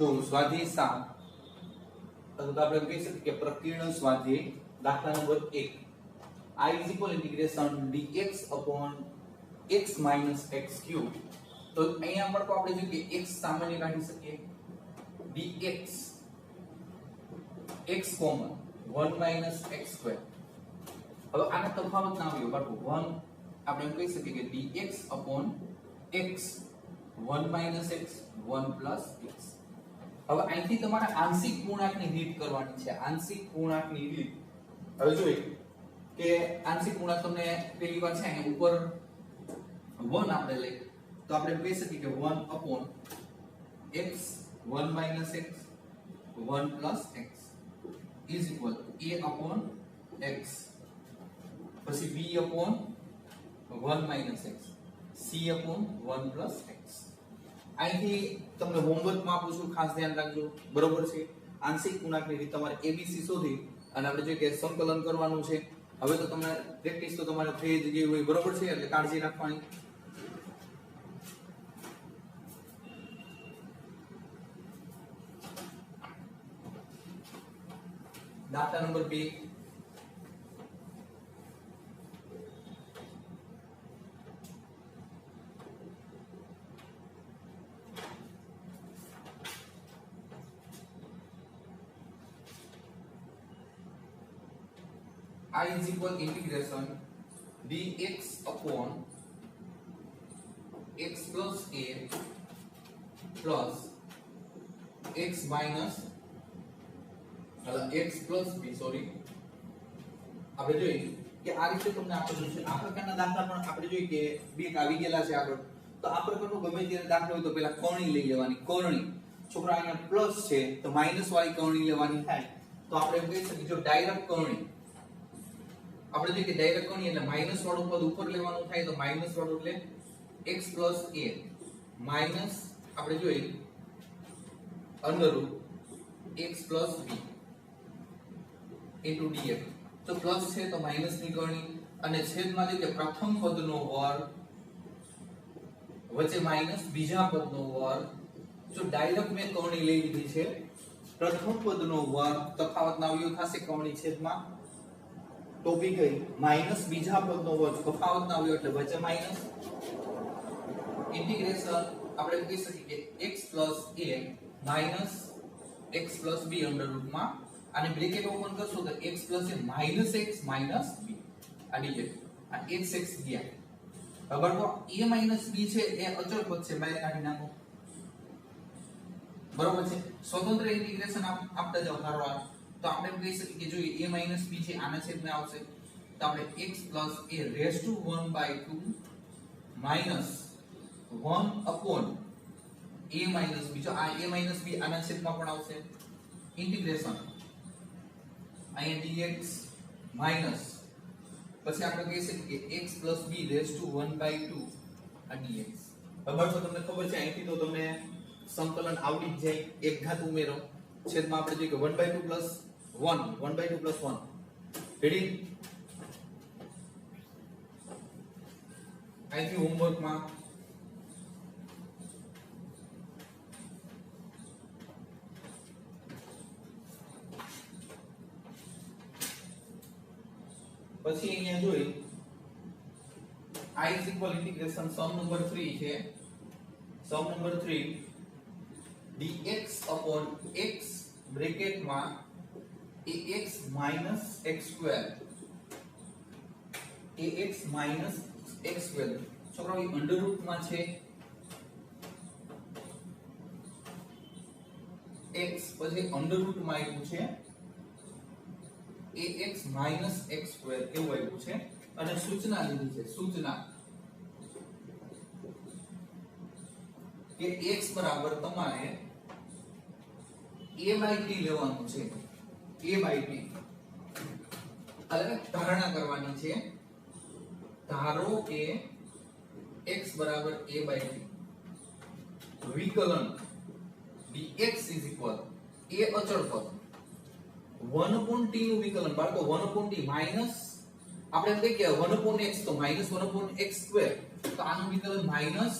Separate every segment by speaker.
Speaker 1: તો સ્વાધ્યાય 7 અથવા તો આપણે કહી શકીએ કે પ્રકીર્ણ સ્વાધ્યાય દાખલા number 1 I is equal integration dx upon x minus x cube. તો અહીંયા પણ આપણે જો કે x સામાન્ય કાઢી શકીએ dx x common 1 minus x square. હવે આનો તફાવત ના આવ્યો બાળકો 1 આપણે એમ કહી શકીએ કે dx upon x 1 minus x 1 plus x. હવે અહીંથી તમારે આંશિક પૂર્ણાંકની રીત કરવાની છે. આંશિક પૂર્ણાંકની રીત હવે જોઈએ કે આંશિક પૂર્ણાંક તમને પહેલી વાર છે અહીંયા ઉપર 1 આપણે લઈ તો આપણે કહી શકીએ કે 1 upon x 1 minus x 1 plus x is equal to a upon x પછી b upon 1 minus x c upon 1 plus x. અહીંથી તમને હોમવર્કમાં આપું છું, ખાસ ધ્યાન રાખજો, બરોબર છે. આંશિક પૂર્ણાંકની રીત તમારે abc શોધી અને આપણે જોઈએ કે સંકલન કરવાનું છે. હવે તો તમને પ્રેક્ટિસ તો તમારે થઈ જ ગઈ હોય, બરોબર છે, એટલે કાળજી રાખવાની. દાખલા number 2 I is equal integration dx upon x plus a plus x minus x plus b sorry આપણે જોઈએ કે આ રીતે તમને આપેલું છે. આ પ્રકારના દાખલા પણ આપણે જોઈએ કે બે આવી ગયેલા છે આગળ. તો આ પ્રકારનો ગમે ત્યારે દાખલો હોય તો પહેલા કર્ણી લઈ લેવાની. કર્ણી છોકરા અહીંયા પ્લસ છે તો માઈનસ વાળી કર્ણી લેવાની થાય. તો આપણે એમ કહી શકીએ જો ડાયરેક્ટ કર્ણી આપણે જોઈએ કે ડાયરેક્ટ કર્ણી એટલે માઈનસ વાળું પદ ઉપર લેવાનું થાય તો માઈનસ વાળું એટલે x plus a માઈનસ આપણે જોઈએ under route x plus b into dx. તો પ્લસ છે તો માઈનસ ની કરણી અને છેદમાં જે કે પ્રથમ પદનો વર્ગ વચ્ચે માઈનસ બીજા પદનો વર્ગ. જો ડાયરેક્ટ મેં કરણી લઈ લીધી છે પ્રથમ પદનો વર્ગ તફાવત ના આવ્યો થશે કરણી છેદમાં તો બી ગઈ માઈનસ બીજા પદનો વર્ગ તફાવત ના આવ્યો એટલે વચ્ચે માઈનસ ઇન્ટિગ્રેશન આપણે કહી શકીએ કે x plus a minus x plus b under રૂટમાં અને બ્રેકેટ ઓપન કરશો તો x plus a minus x minus b આ dx આ x x ગયા. બરાબર તો a minus b છે એ અચળ પદ છે, બહાર કાઢી નાખો, બરોબર છે. સ્વતંત્ર ઇન્ટિગ્રેશન આપતા જાવ ધારવા તો આપણે એમ કહી શકીએ કે જો a minus b છે આના છેદમાં આવશે તો આપણે x plus a raised to 1/2 minus 1 upon a minus b. જો આ a minus b આના છેદમાં પણ આવશે ઇન્ટિગ્રેશન અહીંયા dx માઈનસ પછી આપણે કહી શકીએ કે x plus b raised to 1/2 આ dx. બરાબર છે. તમને ખબર છે અહીંથી તો તમને સંકલન આવડી જ જાય. એક ઘાત ઉમેરો છેદમાં આપણે જોઈએ કે 1/2 plus 1 1/2 plus 1 રેડી. અહીંથી હોમવર્કમાં પછી અહીંયા જોઈ I is equal integration sum number 3 છે. sum number 3 dx upon x bracket માં ax minus x square ax minus x square છોકરાઓ અંડર રૂટ માં છે x પછી અંડર રૂટ માં આવ્યું છે ax minus x square એવું આવ્યું છે અને સૂચના લીધી છે. સૂચના કે x બરાબર તમારે a/t લેવાનું છે. a/t એટલે ધારણા કરવાની છે. ધારો કે x બરાબર a/t વિકલન dx is equal a અચળ પદ 1 upon t નું વિકલન બાળકો 1 upon t માઈનસ આપણે એમ કહીએ કે 1 upon x તો માઈનસ 1 upon x સ્ક્વેર તો આનું વિકલન minus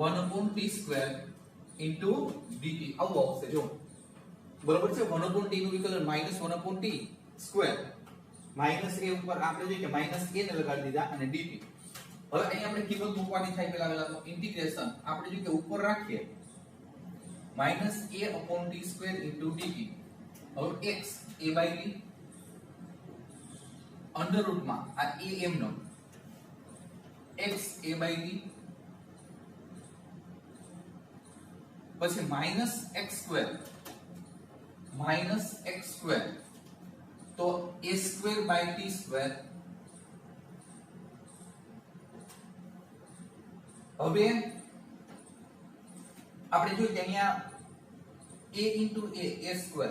Speaker 1: 1 upon t square into dt આવું આવશે જો બરોબર છે 1 upon t નું વિકલન -1 upon t square minus a ઉપર આપણે જોઈએ કે માઈનસ a ને લગાડી દીધા અને dt હવે અહીં આપણે કિંમત મૂકવાની થાય પહેલા તો ઇન્ટિગ્રેશન આપણે જોઈએ કે ઉપર રાખીએ -a upon t square into dt હવે x a by t under root માં આ a m નો x a by t પછી -x સ્ક્વેર તો a square by t square હવે આપણે જોઈએ કે અહીંયા a into a સ્ક્વેર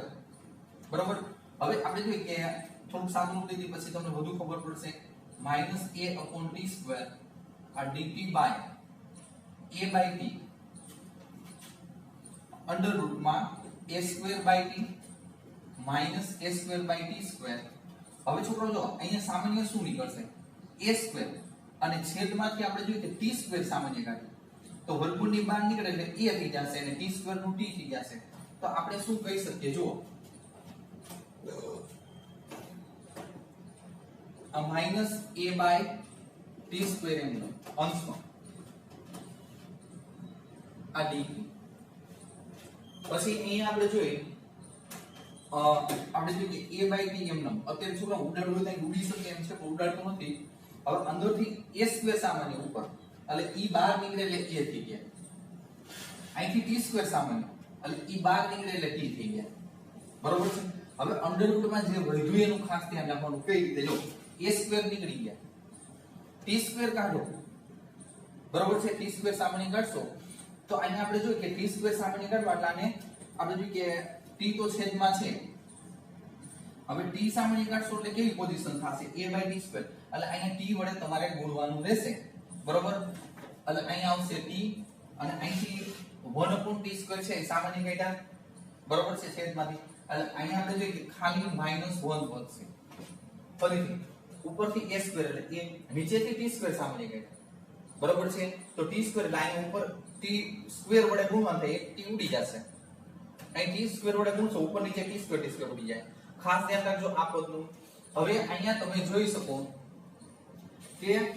Speaker 1: બરાબર હવે આપણે જોઈએ કે થોડું સાદું મૂકી દીધી પછી તમને વધુ ખબર પડશે -a upon t સ્ક્વેર આ dt by a by t under root માં a square by t minus a square by t square હવે છોકરો જો અહીંયા સામાન્ય શું નીકળશે a સ્ક્વેર અને છેદમાંથી આપણે જોઈએ કે t સ્ક્વેર સામાન્ય કાઢીએ તો વર્ગમૂળની બહાર નીકળે એટલે a થઈ જશે અને t સ્ક્વેર નું t થઈ જશે તો આપણે શું કહી શકીએ જુઓ a minus a by t square એમ નો અંશમાં આ dt પછી અહીંયા આપણે જોઈએ કે a by t એમ નો અત્યારે છોકરા ઉડાડવું હોય તો ઉડી શકે એમ છે પણ ઉડાડતો નથી હવે અંદરથી a સ્ક્વેર સામાન્ય ઉપર એટલે e બહાર નીકળે એટલે a થઈ ગયા અહીંથી t સ્ક્વેર સામાન્ય એટલે e બહાર નીકળે એટલે t થઈ ગયા બરોબર છે હવે અંડર રૂટમાં જે વધ્યું એનું ખાસ ધ્યાન રાખવાનું કઈ રીતે જો a સ્ક્વેર નીકળી ગયા t સ્ક્વેર કાઢો બરોબર છે t સ્ક્વેર સામાન્ય કાઢશો તો અહીંયા આપણે જોઈએ કે t સ્ક્વેર સામાન્ય કાઢવા એટલે આને આપણે જોઈએ કે t તો છેદમાં છે હવે t સામાન્ય કાઢશો એટલે કેવી પોઝિશન થશે a by t સ્ક્વેર એટલે અહીંયા t વડે તમારે ગુણવાનું રહેશે બરોબર એટલે અહીંયા આવશે t અને અહીંથી 1 upon t સ્ક્વેર છે એ સામાન્ય કાઢ્યા બરોબર છે છેદમાંથી એટલે અહીંયા આપણે જોઈએ કે ખાલી -1 વધશે ફરીથી ઉપરથી a સ્ક્વેર એટલે a નીચેથી t સ્ક્વેર સામાન્ય કાઢ્યા બરોબર છે તો t સ્ક્વેર લાઈન ઉપર t સ્ક્વેર વડે ગુણવાનું થાય એક t ઉડી જશે અહીં t સ્ક્વેર વડે ગુણશો ઉપર નીચે t સ્ક્વેર ઉડી જાય ખાસ ધ્યાન રાખજો આ પદનું હવે અહીંયા તમે જોઈ શકો કે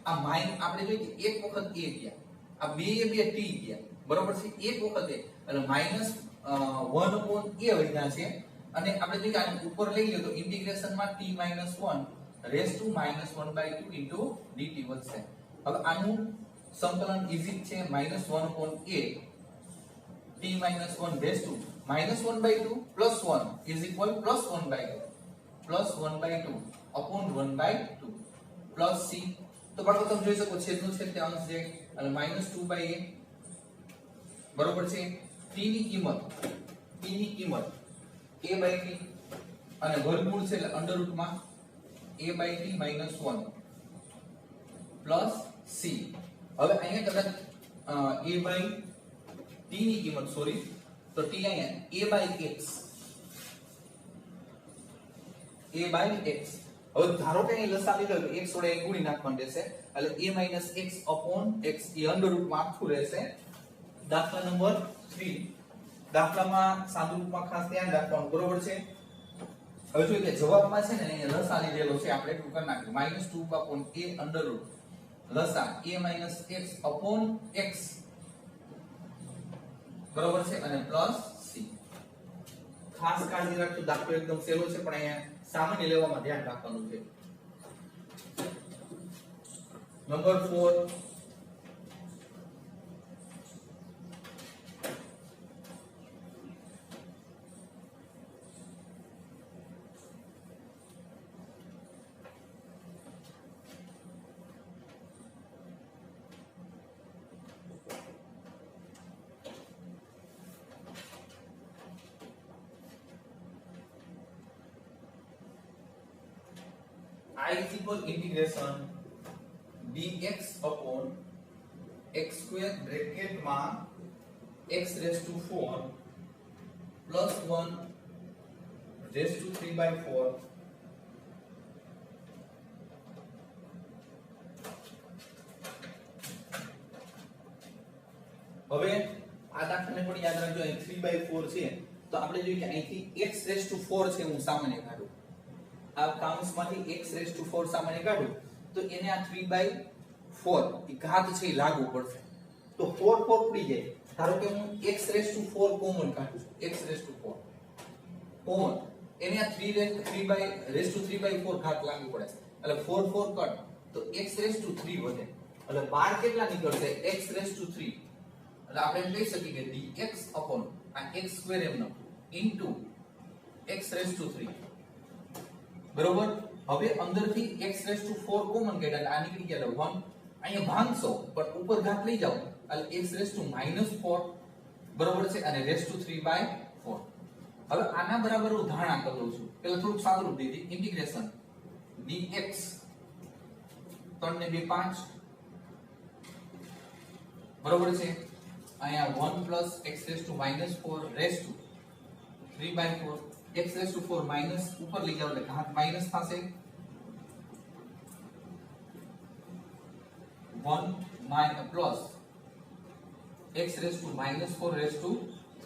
Speaker 1: આ માઈન આપણે જોઈએ કે એક વખત a ગયા આ બે t ગયા બરોબર છે એક વખત એટલે -1 upon a વધ્યા છે અને આપણે જોઈએ આને ઉપર લઈ લ્યો તો ઇન્ટિગ્રેશન માં t - 1 raise to -1/2 into dt વધશે હવે આનું સંકલન ઇઝી છે -1 upon a t - 1 raise to -1/2 plus 1 is equal plus 1/2 upon 1/2 plus c તો બાળકો તમે જોઈ શકો છેદનો છેદ તે અંશ છે એટલે -2/a બરોબર છે t ની કિંમત a by t અને વર્ગમૂળ છે એટલે અંડર રૂટ માં a by t - 1 plus c હવે અહીંયા કદાચ a by t ની કિંમત સોરી તો t અહીંયા a by x હવે ધારો કે અહીં લસા લીધો તો x વડે ગુણી નાખવાનું રહેશે એટલે a - x upon x A under root માં આખું રહેશે દાખલા નંબર 3 દાખલામાં સાદુ રૂપમાં ખાસ ધ્યાન રાખવાનું બરોબર છે હવે જોઈએ કે જવાબમાં છે ને અહીંયા લસા લીધેલો છે આપણે એટલું કરી નાખ્યું -2 upon a અંડર રૂટ લસા a - x upon x બરોબર છે અને પ્લસ c ખાસ કાળજી રાખજો દાખલો એકદમ સહેલો છે પણ અહીંયા સામાન્ય લેવામાં ધ્યાન રાખવાનું છે number 4 I is equal integration dx upon x square bracket માં x raised to 4 plus 1 raised to 3/4 હવે આ દાખલાને પણ યાદ રાખજો, અહીં 3/4 છે તો આપણે જોઈએ કે અહીંથી x4 છે હું સામાન્ય કાઢું, આ કૌંસમાંથી x4 સામાન્ય કાઢું તો એને આ 3/4 એ ઘાત છે એ લાગુ પડશે તો 4 4 પડી જાય. ધારો કે હું x4 કોમન કાઢું છું, x4 કોમન એને આ 3/4 ઘાત લાગુ પડે એટલે 4 4 કટ તો x3 વધે એટલે 12 કેટલા નીકળશે x3 એટલે આપણે એમ કહી શકીએ કે dx upon આ x2 એમનો into x3 બરોબર. હવે અંદરથી x4 કોમન કાઢ્યા એટલે આ નીકળી ગયા એટલે 1 અહીંયા ભાંગશો પણ ઉપર ઘાત લઈ જાઓ એટલે x-4 બરોબર છે અને r3/4. હવે આના બરાબર હું ધારણા કરી લઉં છું, પેલા થોડુંક સાદું દીધી ઇન્ટિગ્રેશન dx 3 ને 2 5 બરોબર છે, અહીંયા 1 x-4 રેસ્ટ 3/4 x-4 માઈનસ ઉપર લઈ જાવ એટલે ઘાત માઈનસ થશે 1 પ્લસ x-4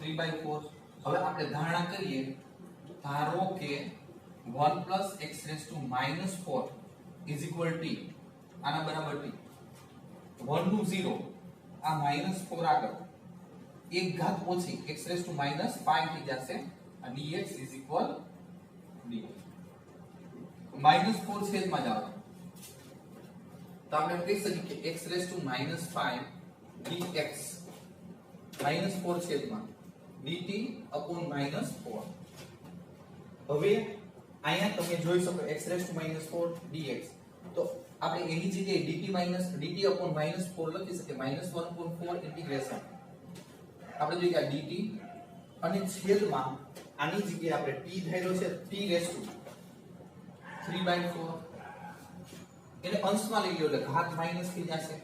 Speaker 1: 3/4. હવે આપણે ધારણા કરીએ, ધારો કે 1 x-4 is equal t આના બરાબર t 1 નું 0 આ -4 આગળ એક ઘાત ઓછી x-5 થઈ જશે અને dx is equal dy -4 છેદમાં જાવ તો આપણે કહી શકીએ કે x-5 dx -4 છેદમાં dt upon -4. હવે અહીંયા તમે જોઈ શકો x-4 dx તો આપણે એની જગ્યાએ dt upon -4 લખી શકીએ -1/4 ઇન્ટિગ્રેશન આપણે જોઈએ કે dt અને છેદમાં આની જગ્યાએ આપણે t ધાર્યો છે t3/4 એને અંશમાં લઈ લો એટલે ઘાત માઈનસ થઈ જશે.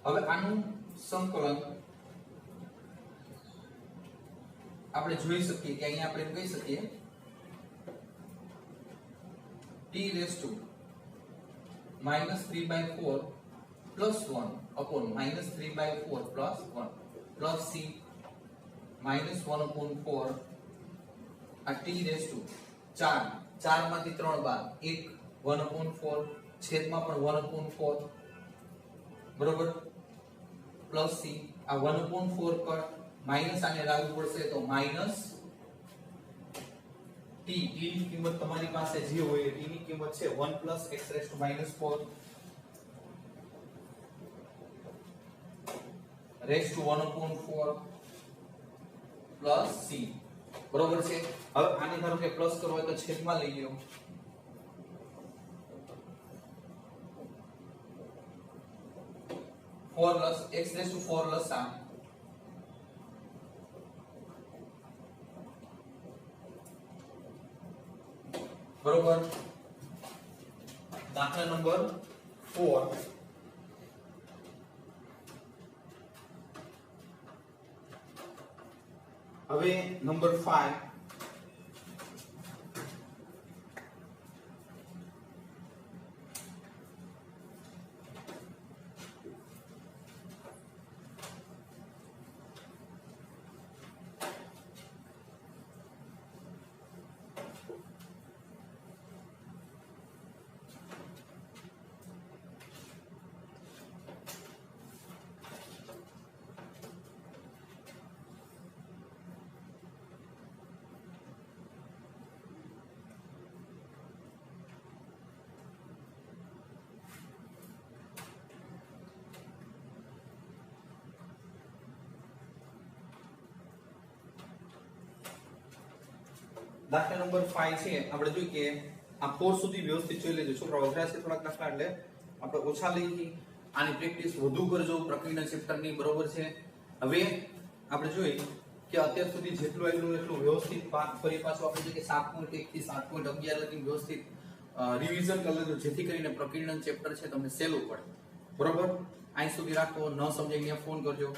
Speaker 1: હવે આનું સંકલન આપણે જોઈ શકીએ કે અહીંયા આપણે કહી શકીએ t3/4 plus 1 upon -3/4 plus 1 plus c -1/4 આ t4 4 માંથી 3 બાદ 1 1/4 છેદમાં પણ 1/4 બરોબર પ્લસ c આ 1/4 પર માઈનસ આને લાગુ પડશે તો માઈનસ t ની કિંમત તમારી પાસે જે હોય t ની કિંમત છે 1 x-4 rays two 1/4 plus c બરોબર છે. હવે આને ધારો કે પ્લસ કરવો હોય તો છેદમાં લઈ લો 4 x-4 લસા બરોબર. દાખલા નંબર 4 હવે નંબર 5 દાખલા નંબર 5 છે આપણે જોઈએ કે આ 4 સુધી વ્યવસ્થિત જોઈ લેજો છોકરાઓ અઘરા છે થોડાક દાખલા એટલે આપણે ઓછા લઈ આની પ્રેક્ટિસ વધુ કરજો પ્રકરણ ચેપ્ટરની બરોબર છે. હવે આપણે જોઈએ કે અત્યાર સુધી જેટલું આવ્યું એટલું વ્યવસ્થિત ફરી પાછું આપણે જોઈએ કે 7.1 થી 7.11 લગી વ્યવસ્થિત રિવિઝન કરી લેજો જેથી કરીને પ્રકરણ ચેપ્ટર છે તમને સહેલું પડે બરોબર. અહીં સુધી રાખો, ન સમજાય ત્યાં ફોન કરજો.